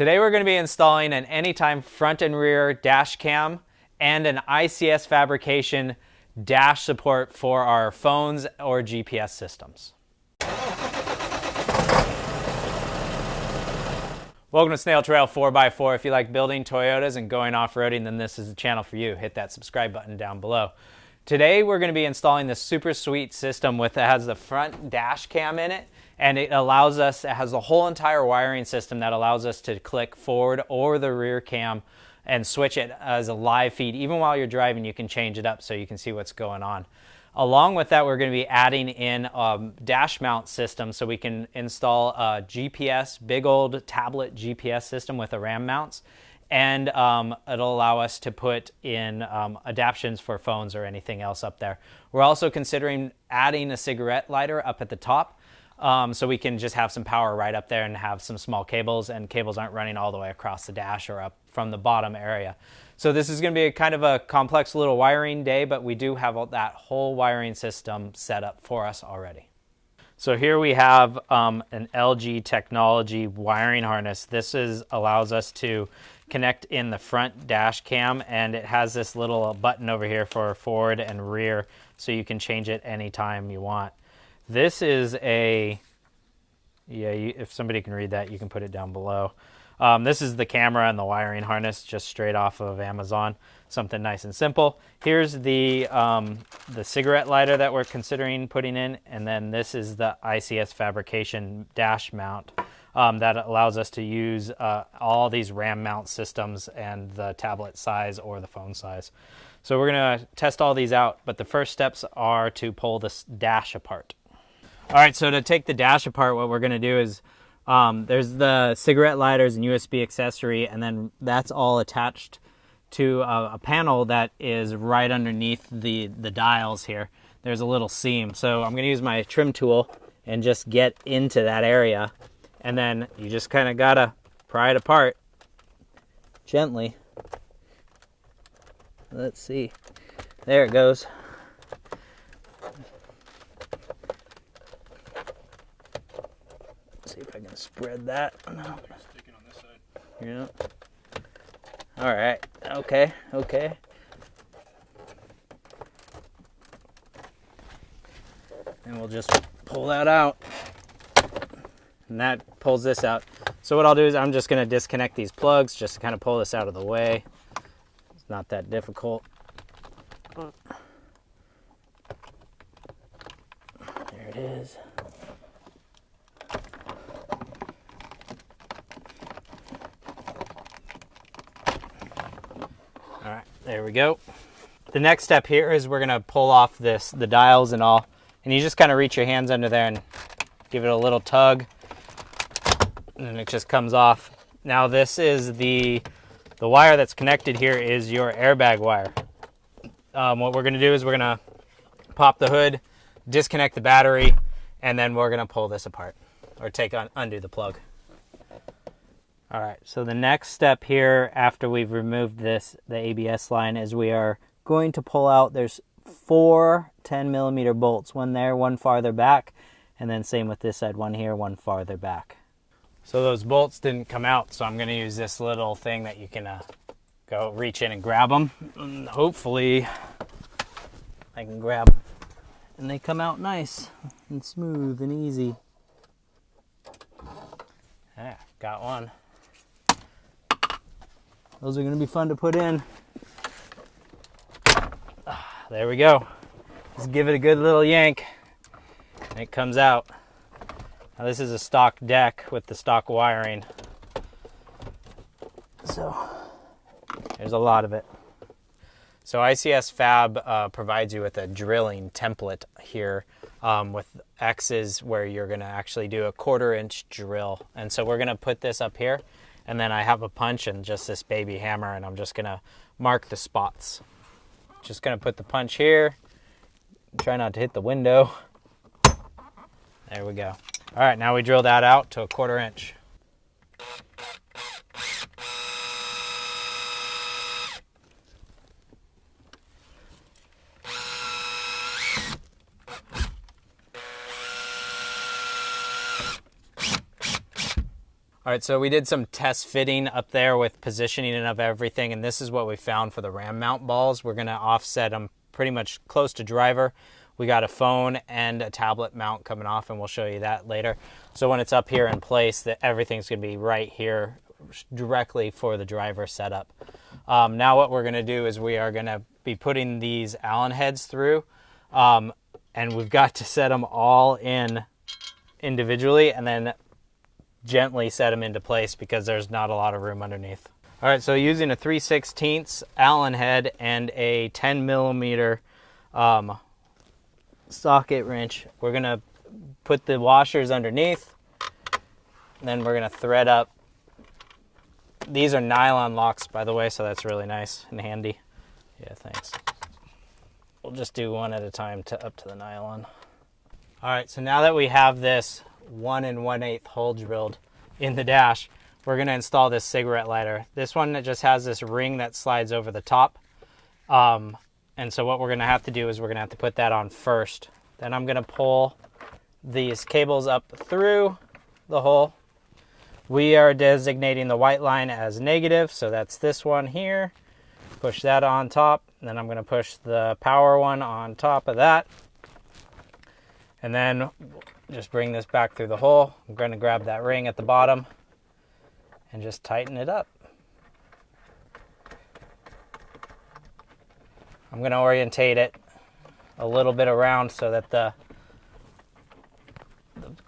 Today we're going to be installing an anytime front and rear dash cam and an ICS fabrication dash support for our phones or GPS systems. Welcome to Snail Trail 4x4. If you like building Toyotas and going off-roading, then this is the channel for you. Hit that subscribe button down below. Today we're going to be installing this super sweet system that has the front dash cam in it, and it has the whole entire wiring system that allows us to click forward or the rear cam and switch it as a live feed. Even while you're driving, you can change it up so you can see what's going on. Along with that, we're going to be adding in a dash mount system so we can install a GPS, big old tablet GPS system with a RAM mounts. And it'll allow us to put in adaptions for phones or anything else up there. We're also considering adding a cigarette lighter up at the top so we can just have some power right up there and have some small cables, and cables aren't running all the way across the dash or up from the bottom area. So this is going to be kind of a complex little wiring day, but we do have that whole wiring system set up for us already. So here we have an LG technology wiring harness. This allows us to connect in the front dash cam, and it has this little button over here for forward and rear, so you can change it anytime you want. This is if somebody can read that, you can put it down below. This is the camera and the wiring harness just straight off of Amazon. Something nice and simple. Here's the cigarette lighter that we're considering putting in, and then this is the ICS fabrication dash mount that allows us to use all these RAM mount systems and the tablet size or the phone size. So we're going to test all these out, but the first steps are to pull this dash apart. All right, so to take the dash apart, what we're going to do is there's the cigarette lighters and USB accessory, and then that's all attached to a panel that is right underneath the dials here. There's a little seam. So I'm going to use my trim tool and just get into that area, and then you just kind of got to pry it apart gently. Let's see. There it goes. See if I can spread that. No. Sticking on this side. Yeah. All right. Okay. And we'll just pull that out. And that pulls this out. So what I'll do is I'm just going to disconnect these plugs just to kind of pull this out of the way. It's not that difficult. There it is. All right, there we go. The next step here is we're going to pull off the dials and all, and you just kind of reach your hands under there and give it a little tug, and it just comes off. Now this is the wire that's connected here is your airbag wire. What we're going to do is we're going to pop the hood, disconnect the battery, and then we're going to pull this apart or undo the plug. All right, so the next step here after we've removed the ABS line is we are going to pull out, there's 4 10mm bolts, one there, one farther back, and then same with this side, one here, one farther back. So those bolts didn't come out, so I'm going to use this little thing that you can go reach in and grab them. And hopefully I can grab them and they come out nice and smooth and easy. Yeah, got one. Those are going to be fun to put in. There we go. Just give it a good little yank and it comes out. Now this is a stock deck with the stock wiring. So there's a lot of it. So ICS Fab provides you with a drilling template here with X's where you're going to actually do a 1/4 inch drill. And so we're going to put this up here. And then I have a punch and just this baby hammer, and I'm just going to mark the spots. Just going to put the punch here. Try not to hit the window. There we go. All right, now we drill that out to a 1/4 inch. All right, so we did some test fitting up there with positioning of everything, and this is what we found for the ram mount balls. We're gonna offset them pretty much close to driver. We got a phone and a tablet mount coming off, and we'll show you that later. So when it's up here in place, that everything's gonna be right here directly for the driver setup. Now what we're gonna do is we are gonna be putting these Allen heads through, and we've got to set them all in individually and then gently set them into place because there's not a lot of room underneath. All right, so using a 3/16 Allen head and a 10mm socket wrench, we're gonna put the washers underneath, and then we're gonna thread up. These are nylon locks, by the way, so that's really nice and handy. Yeah, thanks. We'll just do one at a time up to the nylon. All right, so now that we have this 1 1/8 hole drilled in the dash, we're going to install this cigarette lighter. This one that just has this ring that slides over the top. And so what we're going to have to do is we're going to have to put that on first. Then I'm going to pull these cables up through the hole. We are designating the white line as negative, so that's this one here. Push that on top, and then I'm going to push the power one on top of that. And then just bring this back through the hole. I'm going to grab that ring at the bottom and just tighten it up. I'm going to orientate it a little bit around so that the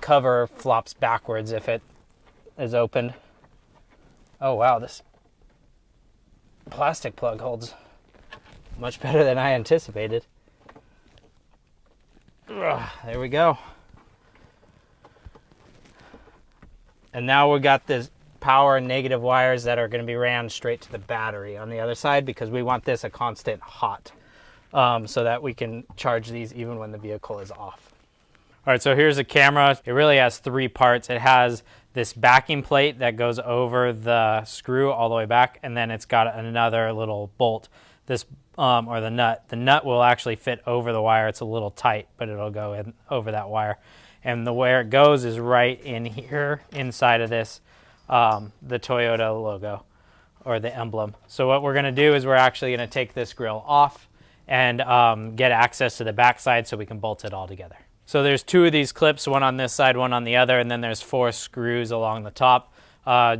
cover flops backwards if it is opened. Oh wow, this plastic plug holds much better than I anticipated. There we go. And now we got this power and negative wires that are going to be ran straight to the battery on the other side because we want this a constant hot so that we can charge these even when the vehicle is off. All right, so here's a camera. It really has 3 parts. It has this backing plate that goes over the screw all the way back, and then it's got another little bolt. This or the nut. The nut will actually fit over the wire. It's a little tight, but it'll go in over that wire. And where it goes is right in here, inside of this, the Toyota logo or the emblem. So what we're going to do is we're actually going to take this grill off and get access to the backside so we can bolt it all together. So there's 2 of these clips, one on this side, one on the other, and then there's 4 screws along the top.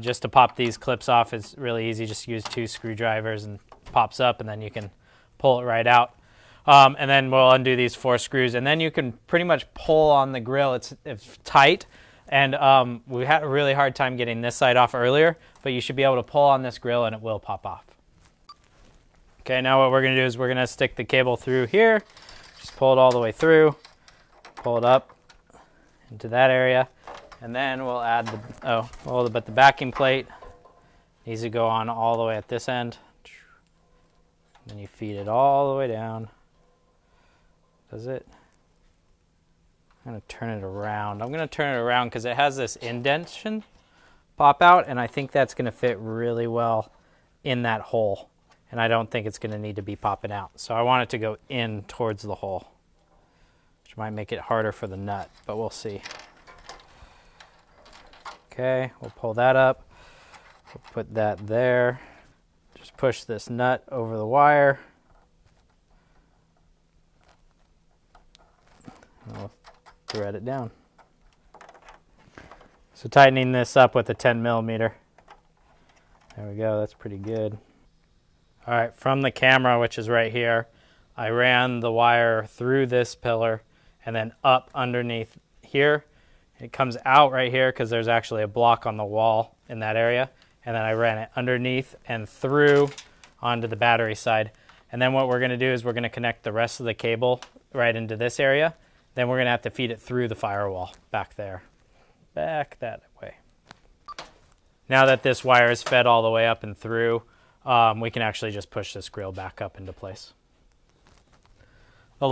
Just to pop these clips off is really easy. Just use 2 screwdrivers and pops up, and then you can pull it right out. And then we'll undo these 4 screws, and then you can pretty much pull on the grill. It's tight, and we had a really hard time getting this side off earlier, but you should be able to pull on this grill and it will pop off. Okay, now what we're going to do is we're going to stick the cable through here. Just pull it all the way through, pull it up into that area, and then we'll add but the backing plate needs to go on all the way at this end. Then you feed it all the way down. Does it? I'm going to turn it around. I'm going to turn it around because it has this indentation pop out, and I think that's going to fit really well in that hole. And I don't think it's going to need to be popping out. So I want it to go in towards the hole, which might make it harder for the nut, but we'll see. Okay, we'll pull that up. We'll put that there. Just push this nut over the wire. And we'll thread it down. So tightening this up with a 10mm. There we go, that's pretty good. All right, from the camera, which is right here, I ran the wire through this pillar and then up underneath here. It comes out right here because there's actually a block on the wall in that area. And then I ran it underneath and through onto the battery side. And then what we're going to do is we're going to connect the rest of the cable right into this area. Then we're going to have to feed it through the firewall back there. Back that way. Now that this wire is fed all the way up and through, we can actually just push this grill back up into place. The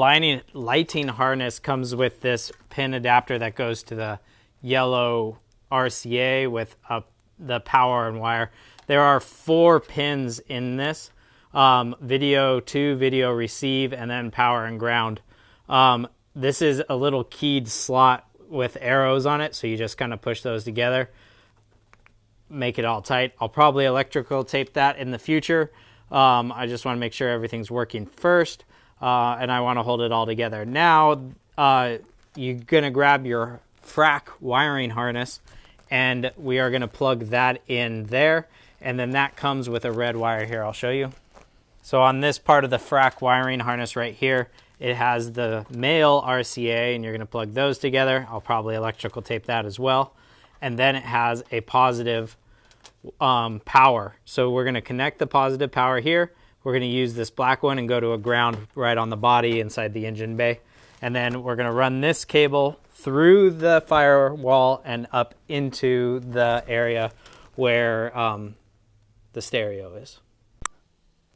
lighting harness comes with this pin adapter that goes to the yellow RCA with the power and wire. There are 4 pins in this, video to video receive, and then power and ground. This is a little keyed slot with arrows on it, so you just kind of push those together. make it all tight. I'll probably electrical tape that in the future. I just want to make sure everything's working first, and I want to hold it all together. Now, you're going to grab your frac wiring harness, and we are going to plug that in there, and then that comes with a red wire here. I'll show you. So on this part of the frac wiring harness right here, it has the male RCA, and you're going to plug those together. I'll probably electrical tape that as well. And then it has a positive power. So we're going to connect the positive power here. We're going to use this black one and go to a ground right on the body inside the engine bay. And then we're going to run this cable through the firewall and up into the area where the stereo is.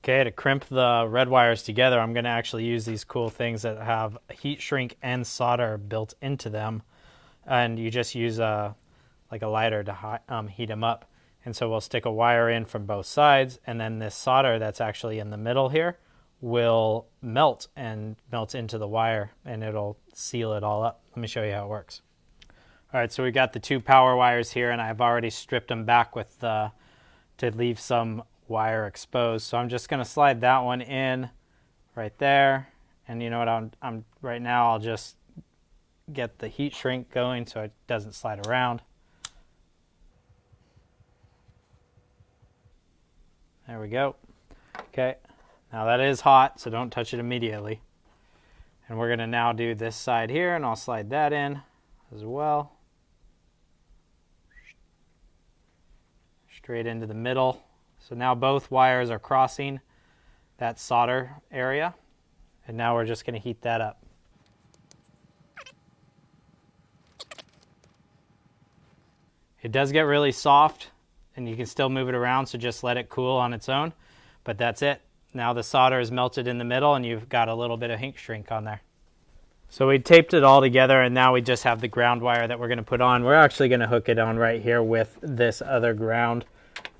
Okay, to crimp the red wires together, I'm going to actually use these cool things that have heat shrink and solder built into them. And you just use like a lighter to heat them up. And so we'll stick a wire in from both sides, and then this solder that's actually in the middle here will melt and melt into the wire, and it'll seal it all up. Let me show you how it works. All right, so we got the two power wires here, and I've already stripped them back with to leave some wire exposed. So I'm just going to slide that one in right there, and you know what? I'm right now I'll just get the heat shrink going so it doesn't slide around. There we go. Okay, now that is hot, so don't touch it immediately. And we're going to now do this side here, and I'll slide that in as well. Straight into the middle. So now both wires are crossing that solder area, and now we're just going to heat that up. It does get really soft, and you can still move it around, so just let it cool on its own. But that's it. Now the solder is melted in the middle, and you've got a little bit of heat shrink on there. So we taped it all together, and now we just have the ground wire that we're going to put on. We're actually going to hook it on right here with this other ground.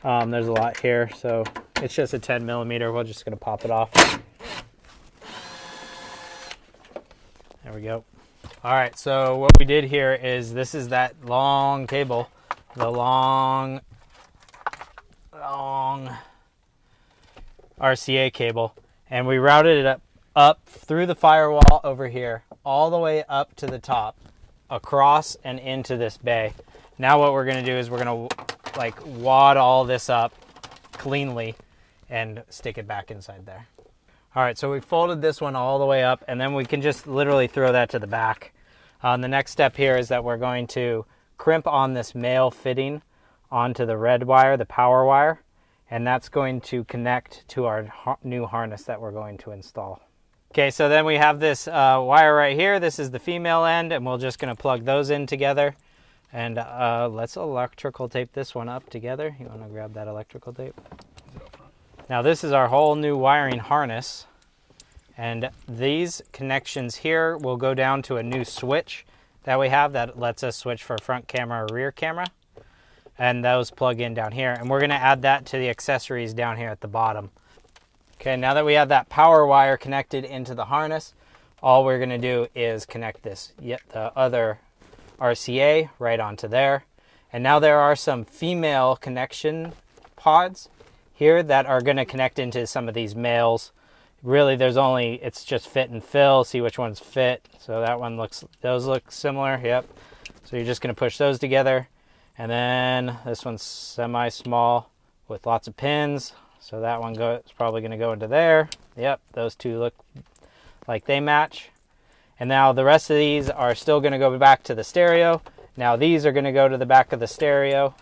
There's a lot here, so it's just a 10 millimeter. We're just going to pop it off. There we go. All right, so what we did here is this is that long cable, the long RCA cable, and we routed it up through the firewall over here, all the way up to the top, across and into this bay. Now what we're going to do is we're going to like wad all this up cleanly and stick it back inside there. All right, so we folded this one all the way up, and then we can just literally throw that to the back. The next step here is that we're going to crimp on this male fitting onto the red wire, the power wire, and that's going to connect to our new harness that we're going to install. Okay, so then we have this wire right here. This is the female end, and we're just going to plug those in together. And let's electrical tape this one up together. You want to grab that electrical tape? Now this is our whole new wiring harness. And these connections here will go down to a new switch that we have that lets us switch for front camera or rear camera. And those plug in down here. And we're going to add that to the accessories down here at the bottom. Okay, now that we have that power wire connected into the harness, all we're going to do is connect the other RCA right onto there. And now there are some female connection pods here that are going to connect into some of these males. Really, it's just fit and fill, see which ones fit. So those look similar, yep. So you're just going to push those together. And then this one's semi-small with lots of pins. So that one is probably going to go into there. Yep, those two look like they match. And now the rest of these are still going to go back to the stereo. Now these are going to go to the back of the stereo.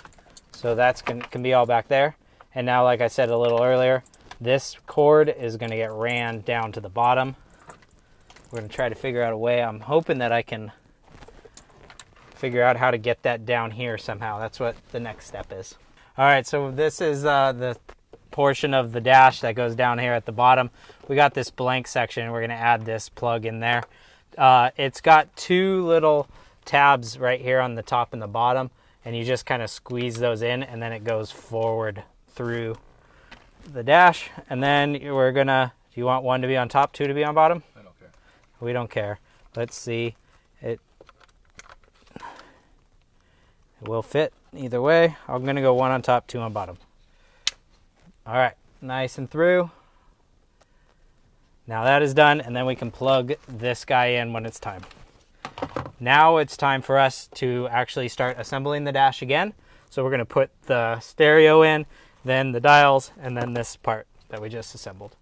So that can be all back there. And now, like I said a little earlier, this cord is going to get ran down to the bottom. We're going to try to figure out a way. I'm hoping that I can figure out how to get that down here somehow. That's what the next step is. All right, so this is the portion of the dash that goes down here at the bottom. We got this blank section. We're going to add this plug in there. It's got two little tabs right here on the top and the bottom, and you just kind of squeeze those in, and then it goes forward through the dash. And then we're going to, do you want one to be on top, two to be on bottom? I don't care. We don't care. Let's see. It will fit. either way. I'm going to go 1 on top, 2 on bottom. All right, nice and through. Now that is done, and then we can plug this guy in when it's time. Now it's time for us to actually start assembling the dash again. So we're going to put the stereo in, then the dials, and then this part that we just assembled.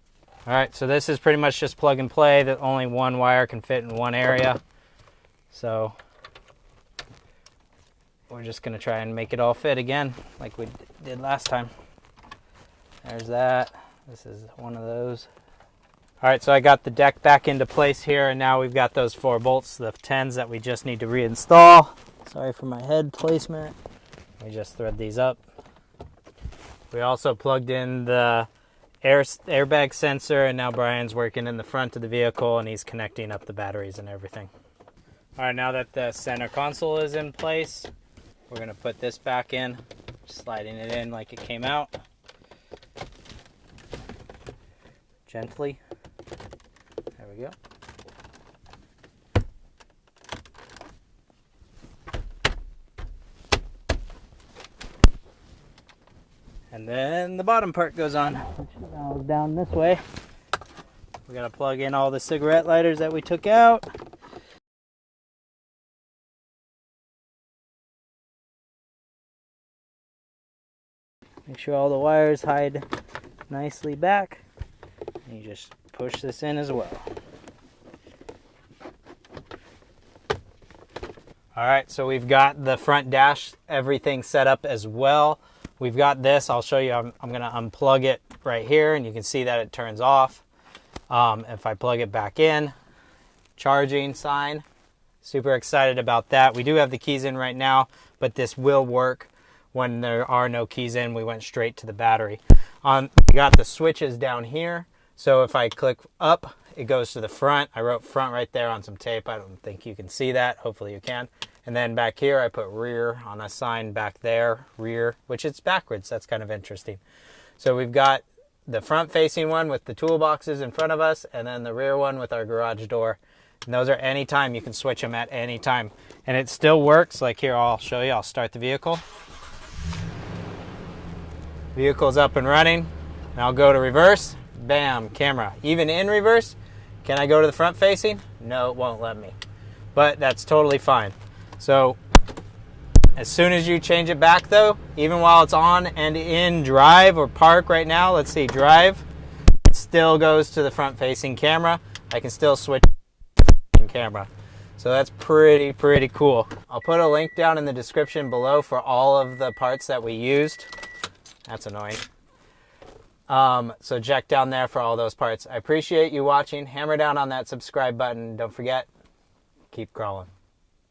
All right, so this is pretty much just plug and play, that only one wire can fit in one area. So we're just going to try and make it all fit again like we did last time. There's that. This is one of those. All right, so I got the deck back into place here, and now we've got those 4 bolts, the 10s that we just need to reinstall. Sorry for my head placement. We just thread these up. We also plugged in the airbag sensor, and now Brian's working in the front of the vehicle, and he's connecting up the batteries and everything. All right, now that the center console is in place, we're going to put this back in, sliding it in like it came out. Gently. There we go. And then the bottom part goes on, which now is down this way. We got to plug in all the cigarette lighters that we took out. Make sure all the wires hide nicely back. And you just push this in as well. All right, so we've got the front dash, everything set up as well. We've got this, I'll show you, I'm going to unplug it right here, and you can see that it turns off. If I plug it back in, charging sign, super excited about that. We do have the keys in right now, but this will work when there are no keys in. We went straight to the battery. We got the switches down here, so if I click up, it goes to the front. I wrote front right there on some tape. I don't think you can see that. Hopefully you can. And then back here, I put rear on a sign back there, rear, which it's backwards. That's kind of interesting. So we've got the front-facing one with the toolboxes in front of us, and then the rear one with our garage door. And those are anytime. You can switch them at any time. And it still works. Like here, I'll show you. I'll start the vehicle. Vehicle's up and running. And I'll go to reverse. Bam, camera. Even in reverse, can I go to the front-facing? No, it won't let me. But that's totally fine. So as soon as you change it back though, even while it's on and in drive or park right now, let's see, drive, it still goes to the front facing camera. I can still switch camera. So that's pretty cool. I'll put a link down in the description below for all of the parts that we used. That's annoying. So check down there for all those parts. I appreciate you watching. Hammer down on that subscribe button. Don't forget, keep crawling.